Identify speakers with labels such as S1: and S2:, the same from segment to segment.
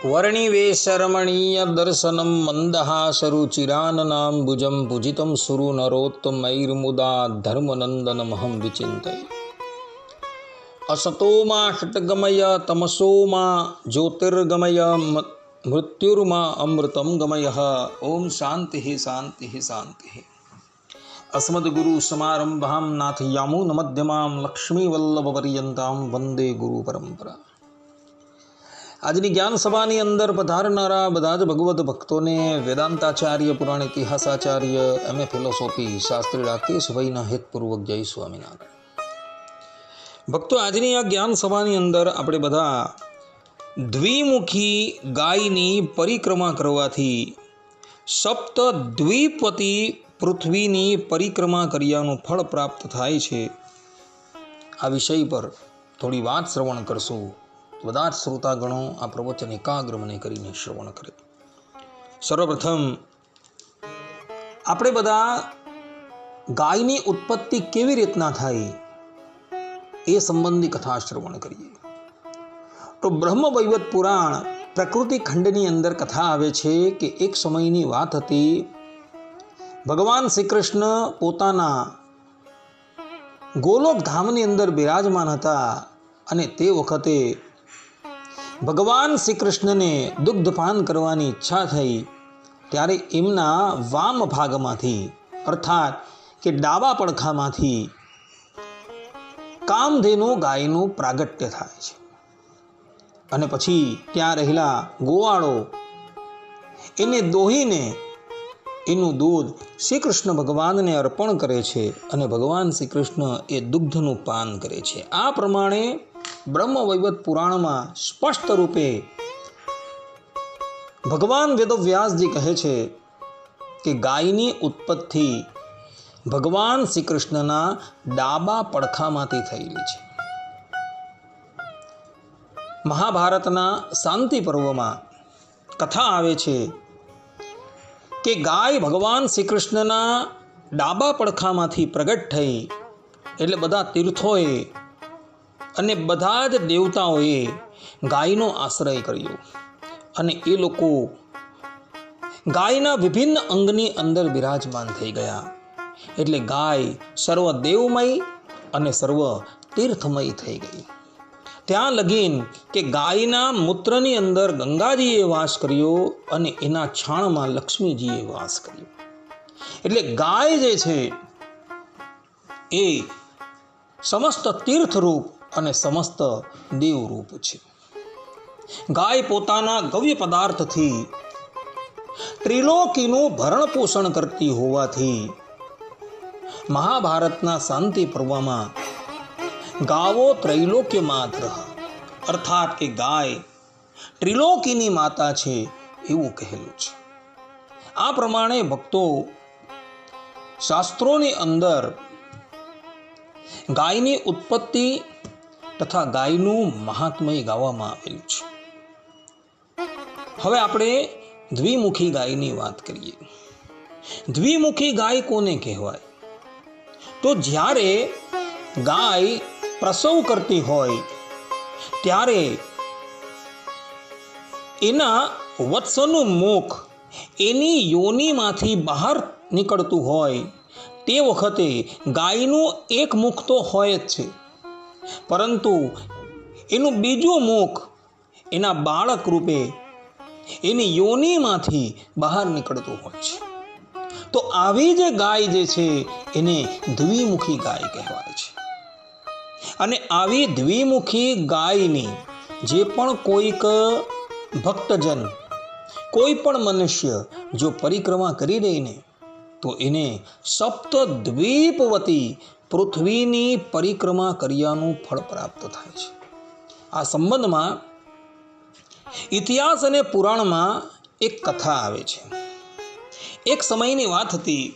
S1: वर्णिवेशरमणीय दर्शनं मन्दहासरुचिराननाम्बुजं पूजितं सुरनरोत्तमैर्मुदा धर्मनन्दनमहं विचिन्तये। असतो मा षट्गमय तमसो मा ज्योतिर्गमय मृत्युर्मा अमृतं गमयः। ओम शांति शांति शांति। अस्मद्गुरु समारंभां नाथयामुनमध्यमां लक्ष्मीवल्लभपर्यन्तां वंदे गुरु परंपरा। આજની જ્ઞાન સભાની અંદર પધારનારા બધા જ ભગવત ભક્તોને વેદાંતાચાર્ય, પુરાણ ઇતિહાસાચાર્ય, એમએ ફિલોસોફી શાસ્ત્રી રાકેશભાઈના હેતપૂર્વક જય સ્વામિનારાયણ. ભક્તો, આજની આ જ્ઞાન સભાની અંદર આપણે બધા દ્વિમુખી ગાયની પરિક્રમા કરવાથી સપ્ત દ્વિપતિ પૃથ્વીની પરિક્રમા કર્યાનું ફળ પ્રાપ્ત થાય છે. આ વિષય પર થોડી વાત શ્રવણ કરશું. બધા જ શ્રોતાગણો આ પ્રવચન એકાગ્ર મને કરીને શ્રવણ કરે. સર્વપ્રથમ આપણે બધા ગાયની ઉત્પત્તિ કેવી રીતના થાય એ સંબંધી કથા શ્રવણ કરીએ. તો બ્રહ્મ વૈવત પુરાણ પ્રકૃતિ ખંડની અંદર કથા આવે છે કે એક સમયની વાત હતી. ભગવાન શ્રી કૃષ્ણ પોતાના ગોલોક ધામની અંદર બિરાજમાન હતા અને તે વખતે ભગવાન શ્રી કૃષ્ણને દુગ્ધપાન કરવાની ઈચ્છા થઈ. ત્યારે એમના વામ ભાગમાંથી અર્થાત કે ડાબા પડખામાંથી કામધેનુ ગાયનું પ્રાગટ્ય થાય છે અને પછી ત્યાં રહેલા ગોવાળો એને દોહીને એનું દૂધ શ્રી કૃષ્ણ ભગવાનને અર્પણ કરે છે અને ભગવાન શ્રી કૃષ્ણ એ દુગ્ધનું પાન કરે છે. આ પ્રમાણે બ્રહ્મ વૈવત પુરાણમાં સ્પષ્ટ રૂપે ભગવાન વેદવ્યાસજી કહે છે કે ગાયની ઉત્પત્તિ ભગવાન શ્રી કૃષ્ણના ડાબા પડખામાંથી થયેલી છે. મહાભારતના શાંતિ પર્વમાં કથા આવે છે કે ગાય ભગવાન શ્રી કૃષ્ણના ડાબા પડખામાંથી પ્રગટ થઈ એટલે બધા તીર્થોએ અને બધા જ દેવતાઓએ ગાયનો આશ્રય કર્યો અને એ લોકો ગાયના વિભિન્ન અંગની અંદર બિરાજમાન થઈ ગયા. એટલે ગાય સર્વ દેવમય અને સર્વ તીર્થમય થઈ ગઈ. ત્યાં લગીન કે ગાયના મૂત્રની અંદર ગંગાજીએ વાસ કર્યો અને એના છાણમાં લક્ષ્મીજીએ વાસ કર્યો. એટલે ગાય જે છે એ સમસ્ત તીર્થરૂપ અને સમસ્ત દેવરૂપ છે. ગાય પોતાના ગવ્ય પદાર્થથી ત્રિલોકીનું ભરણ પોષણ કરતી હોવાથી મહાભારતના શાંતિ પર્વમાં ગાવો ત્રૈલોક્ય માતરઃ અર્થાત કે ગાય ત્રિલોકીની માતા છે એવું કહેલું છે. આ પ્રમાણે ભક્તો શાસ્ત્રોની અંદર ગાયની ઉત્પત્તિ તથા ગાયનું મહાત્મય ગાવામાં આવેલું છે. હવે આપણે દ્વિમુખી ગાયની વાત કરીએ. દ્વિમુખી ગાય કોને કહેવાય? તો જ્યારે ગાય પ્રસવ કરતી હોય ત્યારે એના વત્સનું મુખ એની યોનિમાંથી બહાર નીકળતું હોય તે વખતે ગાયનું એક મુખ તો હોય જ છે, પરંતુ એનું બીજું મુખ એના બાળક રૂપે એની યોનિમાંથી બહાર નીકળતું હોય છે. તો આવી જે ગાય જે છે એને દ્વિમુખી ગાય કહેવાય છે. અને આવી દ્વિમુખી ગાયની જે પણ કોઈક ભક્તજન, કોઈ પણ મનુષ્ય જો પરિક્રમા કરી દે ને તો એને સપ્ત દ્વીપવતી પૃથ્વીની પરિક્રમા કર્યાનું ફળ પ્રાપ્ત થાય છે. આ સંબંધમાં ઇતિહાસ અને પુરાણમાં એક કથા આવે છે. એક સમયની વાત હતી.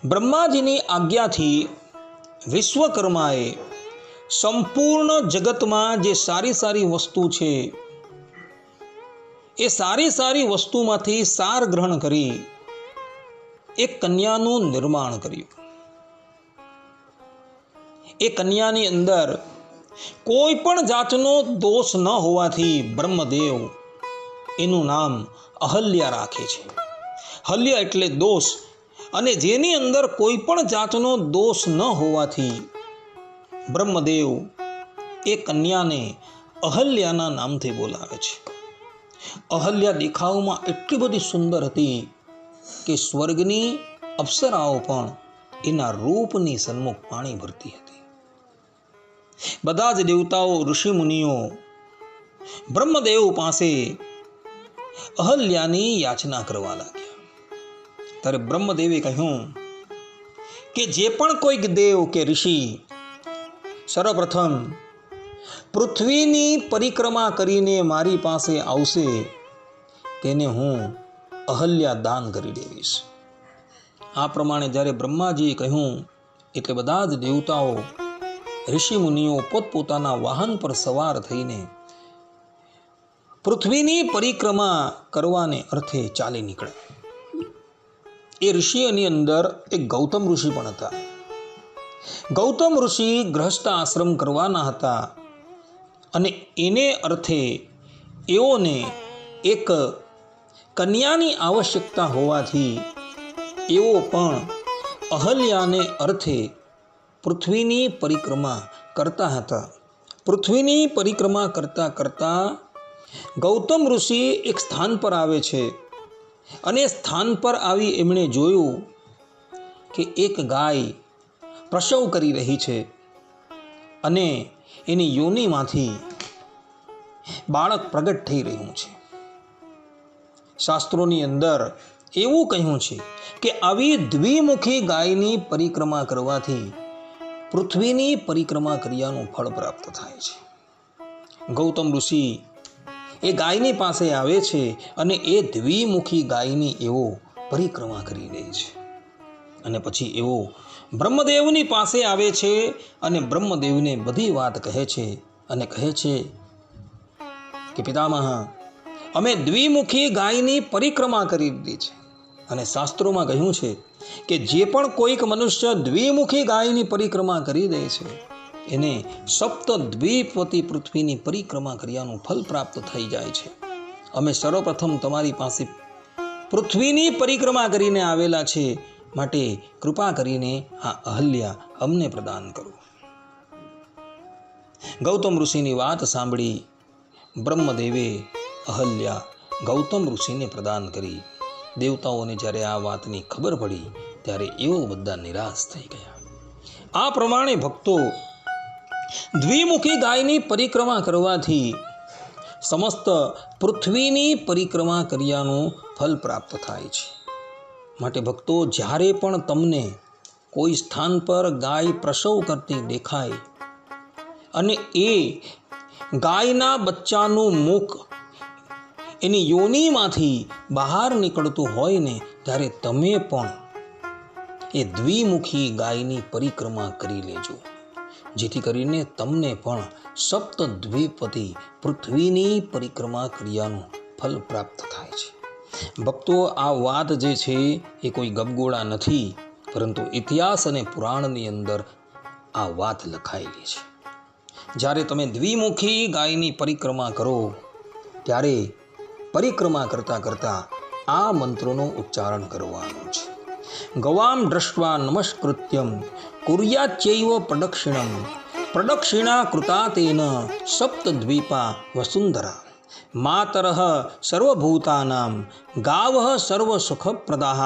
S1: બ્રહ્માજીની આજ્ઞાથી વિશ્વકર્માએ સંપૂર્ણ જગતમાં જે સારી સારી વસ્તુ છે એ સારી સારી વસ્તુમાંથી સાર ગ્રહણ કરી એક કન્યાનું નિર્માણ કર્યું. એ કન્યાની અંદર કોઈ પણ જાતનો દોષ ન હોવાથી બ્રહ્મદેવ એનું નામ અહલ્યા રાખે છે. હલ્ય એટલે દોષ, અને જેની અંદર કોઈ પણ જાતનો દોષ ન હોવાથી બ્રહ્મદેવ એ કન્યાને અહલ્યાના નામથી બોલાવે છે. અહલ્યા દેખાવમાં એટલી બધી સુંદર હતી કે સ્વર્ગની અપ્સરાઓ પણ એના રૂપની સન્મુખ પાણી ભરતી હતી. બધા જ દેવતાઓ, ઋષિમુનિઓ બ્રહ્મદેવ પાસે અહલ્યાની યાચના કરવા લાગ્યા. ત્યારે બ્રહ્મદેવે કહ્યું કે જે પણ કોઈક દેવ કે ઋષિ સર્વપ્રથમ પૃથ્વીની પરિક્રમા કરીને મારી પાસે આવશે તેને હું અહલ્યા દાન કરી દેવીશ. આ પ્રમાણે જ્યારે બ્રહ્માજીએ કહ્યું એટલે બધા જ દેવતાઓ, ઋષિમુનિઓ પોતપોતાના વાહન પર સવાર થઈને પૃથ્વીની પરિક્રમા કરવાને અર્થે ચાલી નીકળ્યા. એ ઋષિઓની અંદર એક ગૌતમ ઋષિ પણ હતા. ગૌતમ ઋષિ ગૃહસ્થ આશ્રમ કરવાના હતા, અને એને અર્થે એઓને એક કન્યાની આવશ્યકતા હોવાથી એઓ પણ અહલ્યાને અર્થે પૃથ્વીની પરિક્રમા કરતા હતા. પૃથ્વીની પરિક્રમા કરતાં કરતાં ગૌતમ ઋષિ એક સ્થાન પર આવે છે, અને સ્થાન પર આવી એમણે જોયું કે એક ગાય પ્રસવ કરી રહી છે, અને એની યોનિમાંથી બાળક પ્રગટ થઈ રહ્યું છે. શાસ્ત્રોની અંદર એવું કહ્યું છે કે આવી દ્વિમુખી ગાયની પરિક્રમા કરવાથી પૃથ્વીની પરિક્રમા કર્યાનું ફળ પ્રાપ્ત થાય છે. ગૌતમ ઋષિ એ ગાયની પાસે આવે છે, અને એ દ્વિમુખી ગાયની એવો પરિક્રમા કરી રહે છે. અને પછી એવો બ્રહ્મદેવની પાસે આવે છે, અને બ્રહ્મદેવને બધી વાત કહે છે, અને કહે છે કે પિતામહ, અમે દ્વિમુખી ગાયની પરિક્રમા કરી દીધી છે. અને શાસ્ત્રોમાં કહ્યું છે કે જે પણ કોઈક મનુષ્ય દ્વિમુખી ગાયની પરિક્રમા કરી દે છે એને સપ્ત દ્વીપવતી પૃથ્વીની પરિક્રમા કર્યાનું ફલ પ્રાપ્ત થઈ જાય છે. અમે સર્વપ્રથમ તમારી પાસે પૃથ્વીની પરિક્રમા કરીને આવેલા છે, માટે કૃપા કરીને આ અહલ્યા અમને પ્રદાન કરો. ગૌતમ ઋષિની વાત સાંભળી બ્રહ્મદેવે અહલ્યા ગૌતમ ઋષિને પ્રદાન કરી. દેવતાઓને જ્યારે આ વાતની ખબર પડી ત્યારે એઓ બધા નિરાશ થઈ ગયા. આ પ્રમાણે ભક્તો દ્વિમુખી ગાયની પરિક્રમા કરવાથી સમસ્ત પૃથ્વીની પરિક્રમા કર્યાનું ફલ પ્રાપ્ત થાય છે. માટે ભક્તો, જ્યારે પણ તમને કોઈ સ્થાન પર ગાય પ્રસવ કરતી દેખાય અને એ ગાયના બચ્ચાનું મુખ એની યોનિમાંથી બહાર નીકળતું હોય ને, ત્યારે તમે પણ એ દ્વિમુખી ગાયની પરિક્રમા કરી લેજો, જેથી કરીને તમને પણ સપ્ત દ્વીપવતી પૃથ્વીની પરિક્રમા કર્યાનું ફલ પ્રાપ્ત થાય છે. ભક્તો, આ વાત જે છે એ કોઈ ગબગોળા નથી, પરંતુ ઇતિહાસ અને પુરાણની અંદર આ વાત લખાયેલી છે. જ્યારે તમે દ્વિમુખી ગાયની પરિક્રમા કરો ત્યારે પરિક્રમા કરતાં કરતાં આ મંત્રોનું ઉચ્ચારણ કરવાનું છે. ગવામ દ્રષ્ટ્વા નમસ્કૃત્યમ કુર્યાચૈવ પ્રદક્ષિણમ પ્રદક્ષિણા કૃતા તેન સપ્તદ્વીપા વસુંધરા માતરઃ સર્વભૂતાનાં ગાવઃ સર્વસુખપ્રદાઃ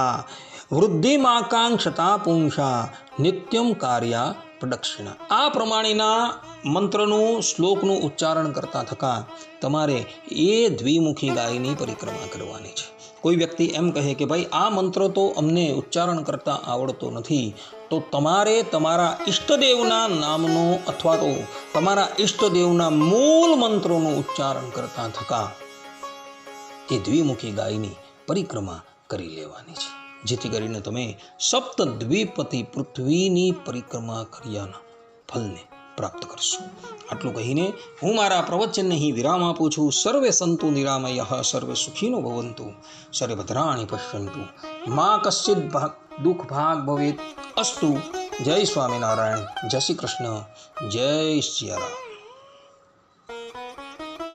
S1: વૃદ્ધિમાકાંક્ષતા પુંસા નિત્યમ કાર્યા પ્રદક્ષિણા. આ પ્રમાણેના મંત્રનું, શ્લોકનું ઉચ્ચારણ કરતાં થતાં તમારે એ દ્વિમુખી ગાયની પરિક્રમા કરવાની છે. કોઈ વ્યક્તિ એમ કહે કે ભાઈ આ મંત્ર તો અમને ઉચ્ચારણ કરતાં આવડતો નથી, તો તમારે તમારા ઈષ્ટદેવના નામનો અથવા તો તમારા ઈષ્ટદેવના મૂળ મંત્રોનું ઉચ્ચારણ કરતાં થતાં એ દ્વિમુખી ગાયની પરિક્રમા કરી લેવાની છે, જેથી કરીને તમે સપ્ત દ્વીપવતી પૃથ્વીની પરિક્રમા કર્યાના ફલને પ્રાપ્ત કરશો. આટલું કહીને હું મારા પ્રવચનને અહીં વિરામ આપું છું. સર્વે સંતુ નિરામયઃ, સર્વે સુખીનો ભવંતુ, સર્વે ભદ્રાણિ પશ્યન્તુ, મા કશ્ચિદ દુઃખ ભાગ ભવેત. અસ્તુ. જય સ્વામિનારાયણ. જય શ્રી કૃષ્ણ. જય સિયારામ.